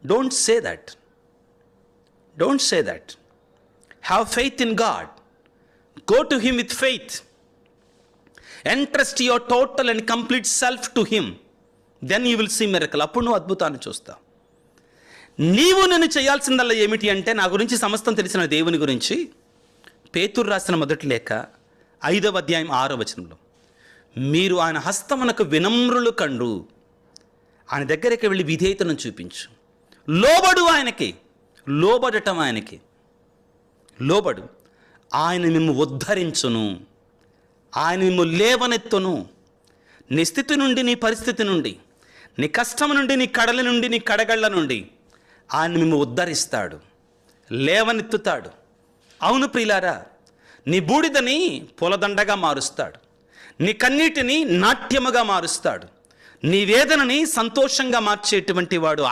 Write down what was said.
Don't say that. Don't say that. Have faith in God. Go to him with faith. Entrust your total and complete self to him. Then you will see miracle. అప్పుడు నువ్వు అద్భుతాన్ని చూస్తావు. నీవు నేను చేయాల్సిందల్లా ఏమిటి అంటే, నా గురించి సమస్తం తెలిసిన దేవుని గురించి పేతురు రాసిన మొదటి లేఖ 5వ అధ్యాయం 6వ వచనంలో, మీరు ఆయన హస్తమునకు వినమ్రులు కండు, ఆయన దగ్గరికి వెళ్ళి విధేయతను చూపించు. లోబడు ఆయనకి. లోబడటం ఆయనకి. లోబడు. ఆయన మిమ్ము ఉద్ధరించును. ఆయన మిమ్ము లేవనెత్తును. నీ స్థితి నుండి, నీ పరిస్థితి నుండి, నీ కష్టం నుండి, నీ కడల నుండి, నీ కడగళ్ళ నుండి ఆయన మిమ్ము ఉద్ధరిస్తాడు, లేవనెత్తుతాడు. అవును ప్రియులారా, నీ బూడిదని పూలదండగా మారుస్తాడు. నీ కన్నీటిని నాట్యముగా మారుస్తాడు. నీ వేదనని సంతోషంగా మార్చేటువంటి వాడు